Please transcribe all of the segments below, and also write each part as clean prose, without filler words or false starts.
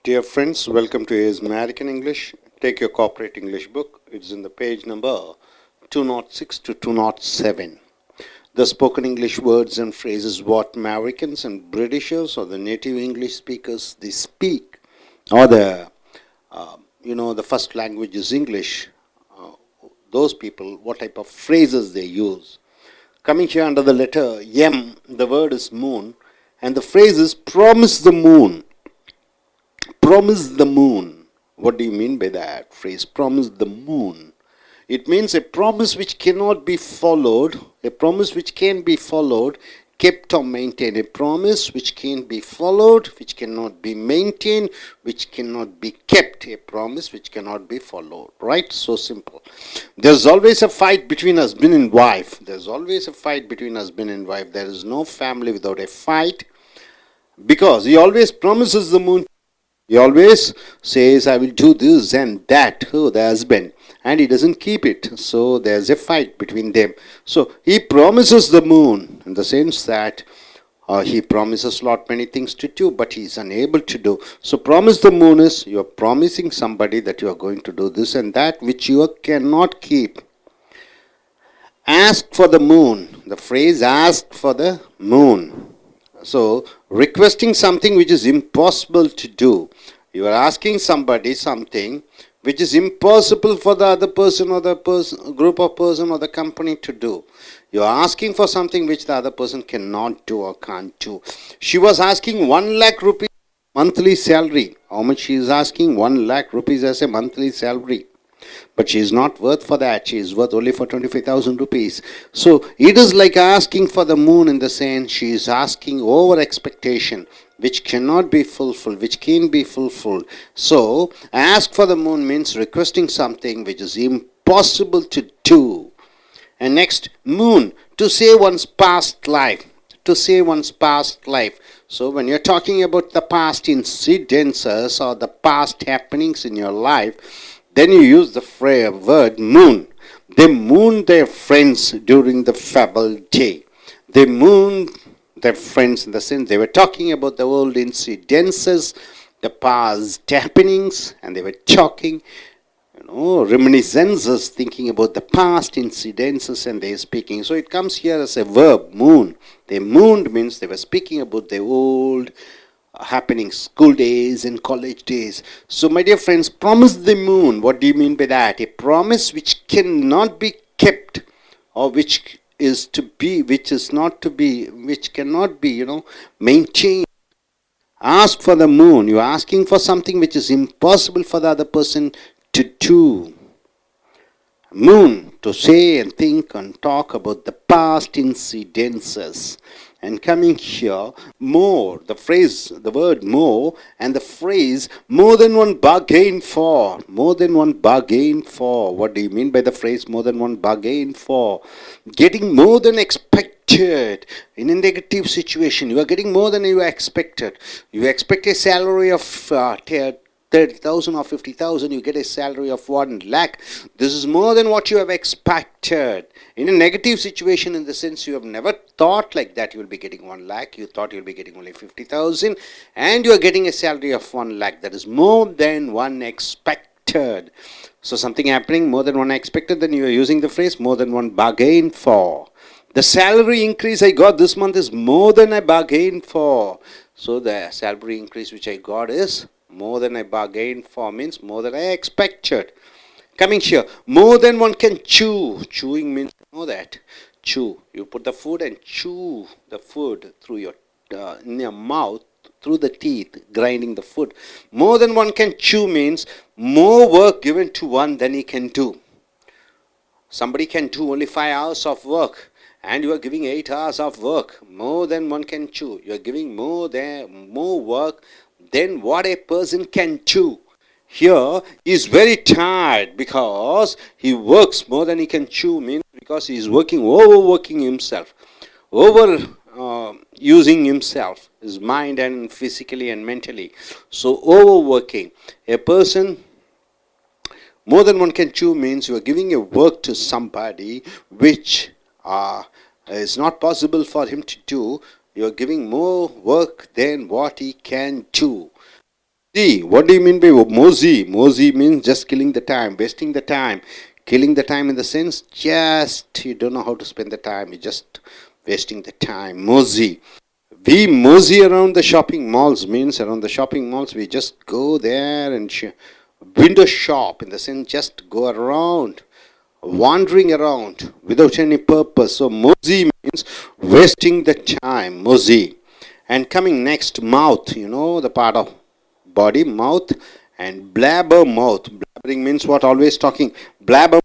Dear friends, welcome to AS American English. Take your corporate English book. It's in the page number 206 to 207. The spoken English words and phrases what Americans and Britishers or the native English speakers they speak, or the first language is English. Those people, what type of phrases they use. Coming here under the letter M, the word is moon, and the phrase is promise the moon. Promise the moon. What do you mean by that phrase? Promise the moon. It means a promise which cannot be followed, a promise which can be followed, kept or maintained. A promise which can be followed, which cannot be maintained, which cannot be kept. A promise which cannot be followed. Right? So simple. There's always a fight between husband and wife. There's always a fight between husband and wife. There is no family without a fight, because he always promises the moon. He always says, I will do this and that, the husband, and he doesn't keep it. So there's a fight between them. So he promises the moon in the sense that he promises many things to do, but he is unable to do. So promise the moon is you are promising somebody that you are going to do this and that which you cannot keep. Ask for the moon. The phrase ask for the moon. So, requesting something which is impossible to do. You are asking somebody something which is impossible for the other person or the group of person or the company to do. You are asking for something which the other person cannot do or can't do. She was asking 1 lakh rupees monthly salary. How much she is asking? 1 lakh rupees as a monthly salary. But she is not worth for that. She is worth only for 25,000 rupees. So it is like asking for the moon in the sense she is asking over expectation which cannot be fulfilled, which can be fulfilled. So ask for the moon means requesting something which is impossible to do. And next, moon, to say one's past life. To say one's past life. So when you're talking about the past incidences or the past happenings in your life, then you use the word moon. They mooned their friends during the fabled day. They mooned their friends in the sense they were talking about the old incidences, the past happenings, and they were talking, reminiscences, thinking about the past incidences, and they are speaking. So it comes here as a verb, moon. They mooned means they were speaking about the old happening school days and college days. So my dear friends, promise the moon. What do you mean by that? A promise which cannot be kept, or which is to be, which is not to be, which cannot be, maintained. Ask for the moon. You are asking for something which is impossible for the other person to do. Moon, to say and think and talk about the past incidences. And coming here, more, the phrase, the word more, and the phrase more than one bargain for. More than one bargain for. What do you mean by the phrase more than one bargain for? Getting more than expected. In a negative situation, you are getting more than you expected. You expect a salary of 30,000 or 50,000, you get a salary of 1 lakh. This is more than what you have expected. In a negative situation, in the sense you have never thought like that you will be getting 1 lakh. You thought you will be getting only 50,000, and you are getting a salary of 1 lakh. That is more than one expected. So something happening more than one expected, then you are using the phrase more than one bargain for. The salary increase I got this month is more than I bargained for. So the salary increase which I got is more than I bargained for, means more than I expected. Coming here, more than one can chew. Chewing means, that. Chew. You put the food and chew the food through your, in your mouth, through the teeth, grinding the food. More than one can chew means more work given to one than he can do. Somebody can do only 5 hours of work, and you are giving 8 hours of work. More than one can chew. You are giving more work than what a person can chew. Here he is very tired because he works more than he can chew, means because he is overworking himself, using himself, his mind and physically and mentally. So overworking. A person more than one can chew means you are giving a work to somebody which is not possible for him to do. You are giving more work than what he can do. See, what do you mean by mosey? Mosey means just killing the time, wasting the time. Killing the time in the sense, just you don't know how to spend the time, you're just wasting the time. Mosey. We mosey around the shopping malls means around the shopping malls, we just go there and window shop in the sense, just go around, wandering around without any purpose. So, mosey means wasting the time, mosey. And coming next, mouth, the part of body, mouth, and blabber mouth. Blabbering means what? Always talking. Blabber,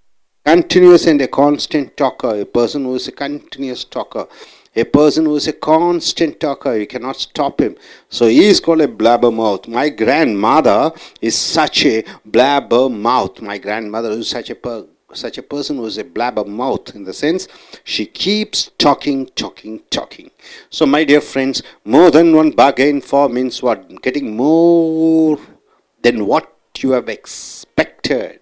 continuous and a constant talker. A person who is a continuous talker. A person who is a constant talker. You cannot stop him. So he is called a blabber mouth. My grandmother is such a blabber mouth. My grandmother is such a person who is a blabber mouth, in the sense she keeps talking. So my dear friends, more than one bargain for means what? Getting more than what you have expected.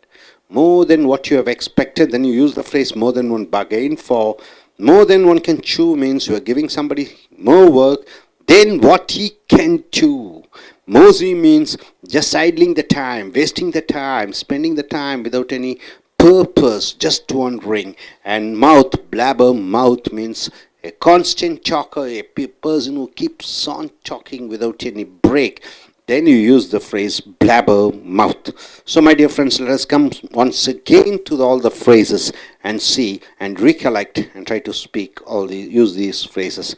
More than what you have expected. Then you use the phrase more than one bargain for. More than one can chew means you are giving somebody more work than what he can chew. Mosey means just idling the time, wasting the time, spending the time without any purpose, just wandering. And mouth, blabber mouth means a constant talker, a person who keeps on talking without any break. Then you use the phrase blabber mouth. So my dear friends, let us come once again to all the phrases and see and recollect and try to speak use these phrases.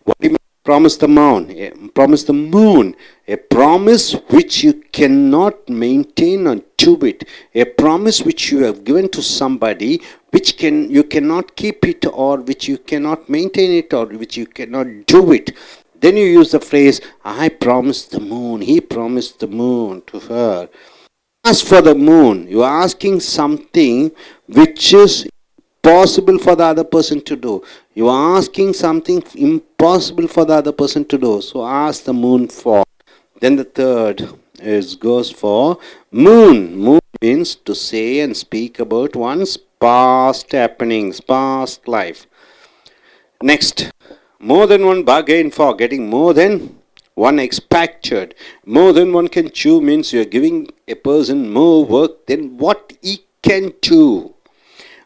What do you mean? Promise the moon. Promise the moon. A promise which you cannot maintain or do it. A promise which you have given to somebody which you cannot keep it, or which you cannot maintain it, or which you cannot do it. Then you use the phrase, I promised the moon. He promised the moon to her. Ask for the moon. You are asking something which is possible for the other person to do. You are asking something impossible for the other person to do. So ask the moon for. Then the third goes for moon. Moon means to say and speak about one's past happenings, past life. Next, more than one bargain for, getting more than one expected. More than one can chew means you are giving a person more work than what he can chew.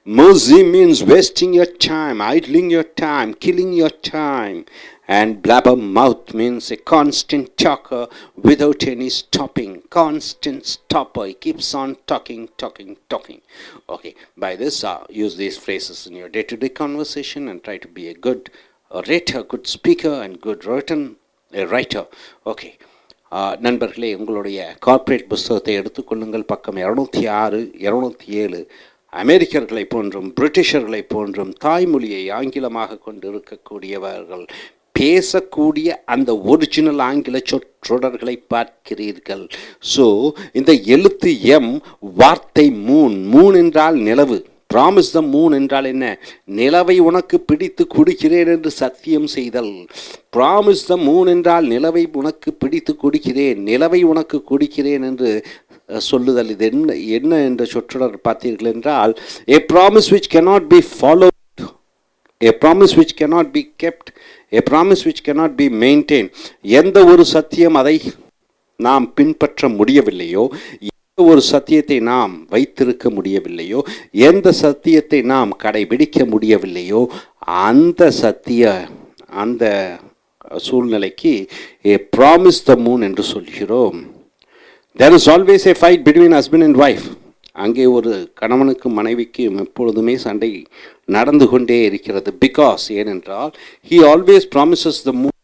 Mosey means wasting your time, idling your time, killing your time. And blabber mouth means a constant talker without any stopping. Constant stopper. He keeps on talking. Okay, by this, use these phrases in your day-to-day conversation and try to be a good orator, good speaker, and good writer. Okay. நண்பர்களே, உங்களுடைய corporate புஸ்தகத்தை எடுத்துக்கொள்ளுங்கள். பக்கம் 206, 207. அமெரிக்கர்களை போன்றும் பிரிட்டிஷர்களை போன்றும் தாய்மொழியை ஆங்கிலமாக கொண்டு இருக்கக்கூடியவர்கள் பேசக்கூடிய அந்த ஒரிஜினல் ஆங்கில சொற்றொடர்களை பார்க்கிறீர்கள். ஸோ இந்த எழுத்து எம், வார்த்தை மூன். மூன் என்றால் நிலவு. ப்ராமிஸ் த மூன் என்றால் என்ன? நிலவை உனக்கு பிடித்து குடிக்கிறேன் என்று சத்தியம் செய்தல். ப்ராமிஸ் த மூன் என்றால் நிலவை உனக்கு பிடித்து குடிக்கிறேன், நிலவை உனக்கு குடிக்கிறேன் என்று சொல்லுதல். இது என்ன என்ற சொற்றொடர் பார்த்தீர்கள் என்றால், a promise which cannot be followed, a promise which cannot be kept, a promise which cannot be maintained. எந்த ஒரு சத்தியம் அதை நாம் பின்பற்ற முடியவில்லையோ, எந்த ஒரு சத்தியத்தை நாம் வைத்திருக்க முடியவில்லையோ, எந்த சத்தியத்தை நாம் கடைபிடிக்க முடியவில்லையோ, அந்த சூழ்நிலைக்கு a promise the moon என்று சொல்கிறோம். There is always a fight between husband and wife. அங்கே ஒரு கணவனுக்கும் மனைவிக்கும் எப்பொழுதுமே சண்டை நடந்து கொண்டே இருக்கிறது. பிகாஸ், ஏனென்றால் he always promises the moon.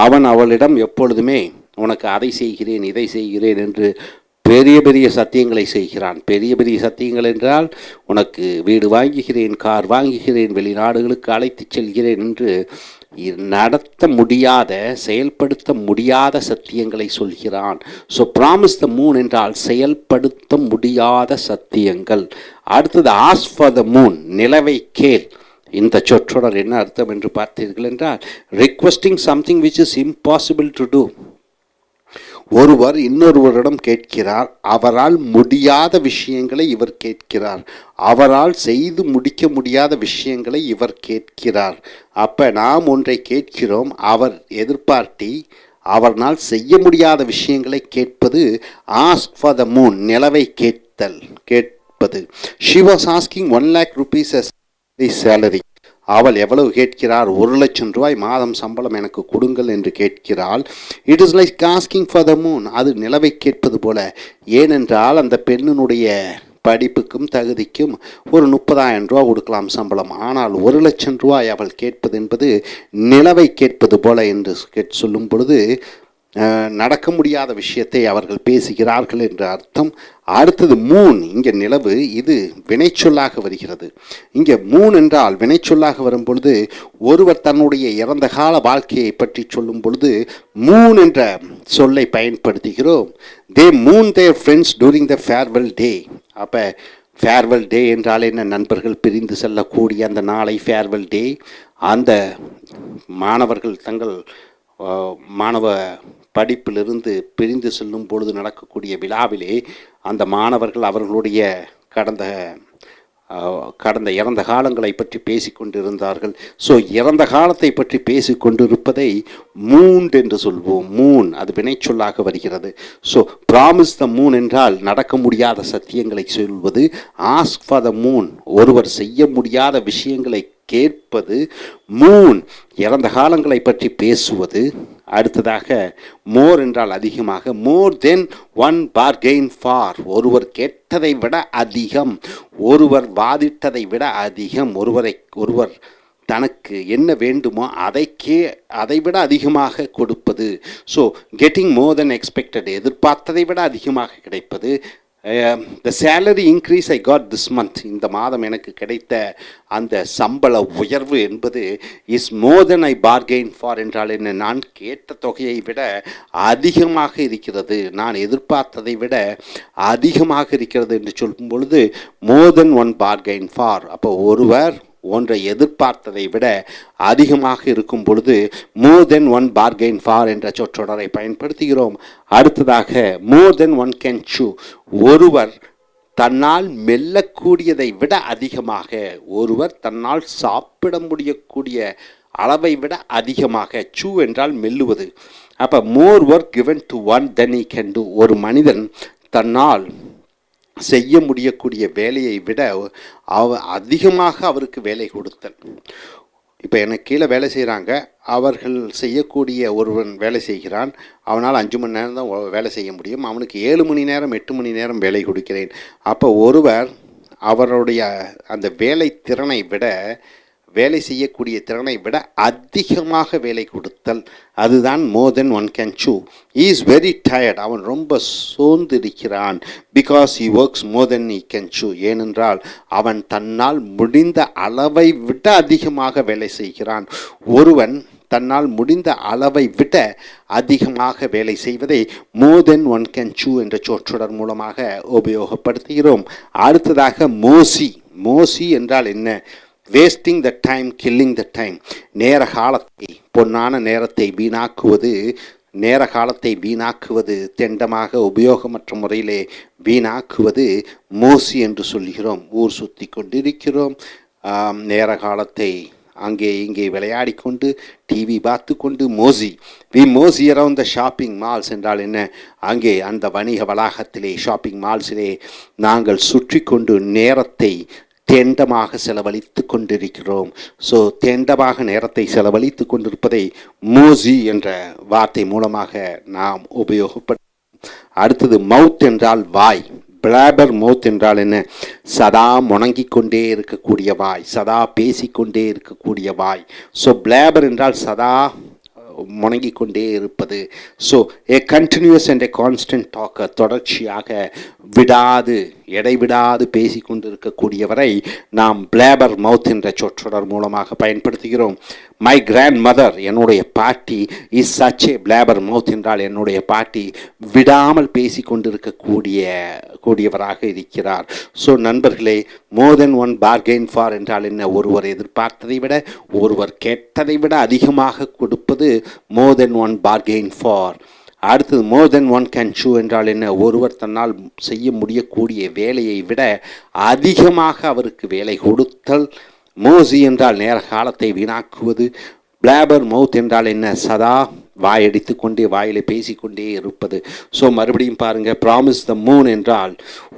அவன் அவளிடம் எப்பொழுதுமே உனக்கு அதை செய்கிறேன், இதை செய்கிறேன் என்று பெரிய பெரிய சத்தியங்களை செய்கிறான். பெரிய பெரிய சத்தியங்கள் என்றால், உனக்கு வீடு வாங்குகிறேன், கார் வாங்குகிறேன், வெளிநாடுகளுக்கு அழைத்து செல்கிறேன் என்று நடத்த முடியாத, செயல்படுத்த முடியாத சத்தியங்களை சொல்கிறான். ஸோ ப்ராமிஸ் த மூன் என்றால் செயல்படுத்த முடியாத சத்தியங்கள். அடுத்தது ஆஸ்க் ஃபார் த மூன், நிலவை கேள். இந்த சொற்றொடர் என்ன அர்த்தம் என்று பார்த்தீர்கள் என்றால், requesting something which is impossible to do. ஒருவர் இன்னொருவரிடம் கேட்கிறார், அவரால் முடியாத விஷயங்களை இவர் கேட்கிறார், அவரால் செய்து முடிக்க முடியாத விஷயங்களை இவர் கேட்கிறார். அப்போ நாம் ஒன்றை கேட்கிறோம், அவர் எதிர்பார்த்தி அவர்னால் செய்ய முடியாத விஷயங்களை கேட்பது. ஆஸ்க் ஃபார் த மூன், நிலவை கேட்பது. She was asking 1 lakh rupees as salary. அவள் எவ்வளவு கேட்கிறார்? 1,00,000 ரூபாய் மாதம் சம்பளம் எனக்கு கொடுங்கள் என்று கேட்கிறாள். It is like asking for the moon, அது நிலவை கேட்பது போல. ஏனென்றால் அந்த பெண்ணினுடைய படிப்புக்கும் தகுதிக்கும் ஒரு 30,000 ரூபா கொடுக்கலாம் சம்பளம். ஆனால் 1,00,000 ரூபாய் அவள் கேட்பது என்பது நிலவை கேட்பது போல என்று சொல்லும் பொழுது நடக்க முடியாத விஷயத்தை அவர்கள் பேசுகிறார்கள் என்று அர்த்தம். அடுத்தது மூன், இங்கே நிலவு, இது வினைச்சொல்லாக வருகிறது. இங்கே மூன் என்றால் வினைச்சொல்லாக வரும் பொழுது ஒருவர் தன்னுடைய இறந்த கால வாழ்க்கையை பற்றி சொல்லும் பொழுது மூன் என்ற சொல்லை பயன்படுத்துகிறோம். They moon their friends during the farewell day. அப்போ ஃபேர்வெல் டே என்றால் என்ன? நண்பர்கள் பிரிந்து செல்லக்கூடிய அந்த நாளை ஃபேர்வெல் டே. அந்த மாணவர்கள் தங்கள் மாணவ படிப்பிலிருந்து பிரிந்து செல்லும் பொழுது நடக்கக்கூடிய விழாவிலே அந்த மாணவர்கள் அவர்களுடைய கடந்த இறந்த காலங்களை பற்றி பேசிக்கொண்டிருந்தார்கள். ஸோ இறந்த காலத்தை பற்றி பேசிக்கொண்டிருப்பதை மூன் என்று சொல்வோம். மூன் அது வினைச்சொல்லாக வருகிறது. ஸோ ப்ராமிஸ் த மூன் என்றால் நடக்க முடியாத சத்தியங்களை சொல்வது. ஆஸ்க் ஃபார் த மூன், ஒருவர் செய்ய முடியாத விஷயங்களை கேட்பது. மூன் இறந்த காலங்களை பற்றி பேசுவது. அடுத்ததாக மோர் என்றால் அதிகமாக. மோர் தென் 1 bargain for, ஒருவர் கேட்டதை விட அதிகம், ஒருவர் வாதிட்டதை விட அதிகம், ஒருவர் தனக்கு என்ன வேண்டுமோ அதை விட அதிகமாக கொடுப்பது. ஸோ கெட்டிங் மோர் தென் எக்ஸ்பெக்டட், எதிர்பார்த்ததை விட அதிகமாக கிடைப்பது. த salary increase I got this month, இந்த மாதம் எனக்கு கிடைத்த அந்த சம்பள உயர்வு என்பது is more then I bargain for என்றால் என்ன? நான் கேட்ட தொகையை விட அதிகமாக இருக்கிறது, நான் எதிர்பார்த்ததை விட அதிகமாக இருக்கிறது என்று சொல்லும் பொழுது மோர் தென் 1 bargain for. அப்போ ஒருவர் ஒன்றை எதிர்பார்த்ததை விட அதிகமாக இருக்கும் பொழுது மோர் தென் 1 bargain for என்ற சொற்றொடரை பயன்படுத்துகிறோம். அடுத்ததாக மோர் தென் 1 can chew, ஒருவர் தன்னால் மெல்லக்கூடியதை விட அதிகமாக, ஒருவர் தன்னால் சாப்பிட முடியக்கூடிய அளவை விட அதிகமாக. சூ என்றால் மெல்லுவது. அப்போ more work given to one then he can do, ஒரு மனிதன் தன்னால் செய்ய முடியக்கூடிய வேலையை விட அதிகமாக அவருக்கு வேலை கொடுத்தல். இப்போ எனக்கு கீழே வேலை செய்கிறாங்க, அவர்கள் செய்யக்கூடிய ஒருவன் வேலை செய்கிறான், அவனால் 5 மணி நேரம் தான் வேலை செய்ய முடியும், அவனுக்கு 7 மணி நேரம் 8 மணி நேரம் வேலை கொடுக்கிறேன். அப்போ ஒருவர் அவருடைய அந்த வேலை செய்யக்கூடிய திறனை விட அதிகமாக வேலை கொடுத்தல், அதுதான் மோர் தென் 1 can chew. he is very tired, அவன் ரொம்ப சோர்ந்து இருக்கிறான். because he works more than he can chew, ஏனென்றால் அவன் தன்னால் முடிந்த அளவை விட அதிகமாக வேலை செய்கிறான். ஒருவன் தன்னால் முடிந்த அளவை விட அதிகமாக வேலை செய்வதை மோர் தென் 1 can chew என்ற சொற்றொடர் மூலமாக உபயோகப்படுத்துகிறோம். அடுத்ததாக மோசி என்றால் என்ன? Wasting the time, killing the time, நேர காலத்தை, பொன்னான நேரத்தை வீணாக்குவது, தெண்டமாக உபயோகமற்ற முறையிலே வீணாக்குவது மோசி என்று சொல்கிறோம். ஊர் சுற்றி கொண்டிருக்கிறோம், நேர காலத்தை அங்கே இங்கே விளையாடி கொண்டு டிவி பார்த்து கொண்டு Mosi around the shopping malls என்றால் என்ன? அங்கே அந்த வணிக வளாகத்திலே ஷாப்பிங் மால்ஸிலே நாங்கள் சுற்றி கொண்டு நேரத்தை தேண்டமாக செலவழித்து கொண்டிருக்கிறோம். ஸோ தேண்டமாக நேரத்தை செலவழித்து கொண்டிருப்பதை மோசி என்ற வார்த்தை மூலமாக நாம் உபயோகப்படுத்தும். அடுத்தது மவுத் என்றால் வாய். பிளாபர் மவுத் என்றால் என்ன? சதா முணங்கிக் கொண்டே இருக்கக்கூடிய வாய், சதா பேசிக்கொண்டே இருக்கக்கூடிய வாய். ஸோ பிளாபர் என்றால் சதா முணங்கிக் கொண்டே இருப்பது. So a continuous and a constant talker, தொடர்ச்சியாக இடைவிடாது பேசிக்கொண்டிருக்கக்கூடியவரை நாம் பிளாபர் மவுத் என்ற சொற்றொடர் மூலமாக பயன்படுத்துகிறோம். மை கிராண்ட் மதர், என்னுடைய பாட்டி, இஸ் சச் ஏ பிளாபர் மவுத் என்றால் என்னுடைய பாட்டி விடாமல் பேசிக்கொண்டிருக்கக்கூடியவராக இருக்கிறார். ஸோ நண்பர்களே, மோர் தென் 1 bargain for என்றால் என்ன? ஒருவர் எதிர்பார்த்ததை விட, ஒருவர் கேட்டதை விட அதிகமாக கொடுப்பது மோர் தென் 1 bargain for. அடுத்தது மோர் தென் 1 can chew என்றால் என்ன? ஒருவர் தன்னால் செய்ய முடியக்கூடிய வேலையை விட அதிகமாக அவருக்கு வேலை கொடுத்தல். மோசி என்றால் நேர காலத்தை வீணாக்குவது. பிளாபர் மவுத் என்றால் என்ன? சதா வாயடித்து கொண்டே வாயிலே பேசிக்கொண்டே இருப்பது. ஸோ மறுபடியும் பாருங்கள், ப்ராமிஸ் த மூன் என்றால்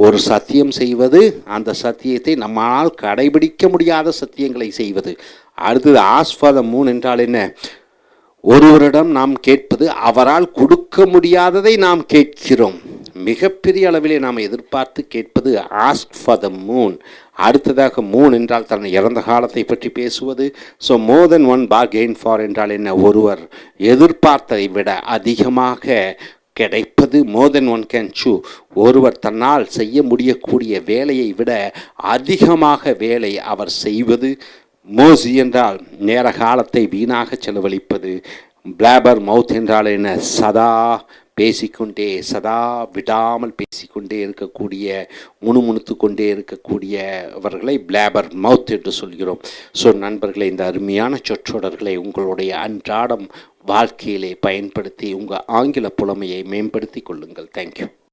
ஒரு சத்தியம் செய்வது, அந்த சத்தியத்தை நம்மால் கடைபிடிக்க முடியாத சத்தியங்களை செய்வது. அடுத்தது ஆஸ்க் ஃபார் த மூன் என்றால் என்ன? ஒருவரிடம் நாம் கேட்பது, அவரால் கொடுக்க முடியாததை நாம் கேட்கிறோம். மிகப்பெரிய அளவிலே நாம் எதிர்பார்த்து கேட்பது ஆஸ்க் ஃபார் த மூன். அடுத்ததாக மூன் என்றால் தன் இறந்த காலத்தை பற்றி பேசுவது. So more then one bargain for என்றால் என்ன? ஒருவர் எதிர்பார்த்ததை விட அதிகமாக கிடைப்பது. மோர் தென் ஒன் கேன் சூ, ஒருவர் தன்னால் செய்ய முடியக்கூடிய வேலையை விட அதிகமாக வேலை அவர் செய்வது. மோசி என்றால் நேர காலத்தை வீணாக செலவழிப்பது. பிளாபர் மவுத் என்றால் என்ன? சதா பேசிக்கொண்டே, சதா விடாமல் பேசிக்கொண்டே இருக்கக்கூடிய, முணுமுணுத்து கொண்டே இருக்கக்கூடியவர்களை பிளாபர் மவுத் என்று சொல்கிறோம். ஸோ நண்பர்களே, இந்த அருமையான சொற்றொடர்களை உங்களுடைய அன்றாடம் வாழ்க்கையிலே பயன்படுத்தி உங்கள் ஆங்கில புலமையை மேம்படுத்தி கொள்ளுங்கள். தேங்க்யூ.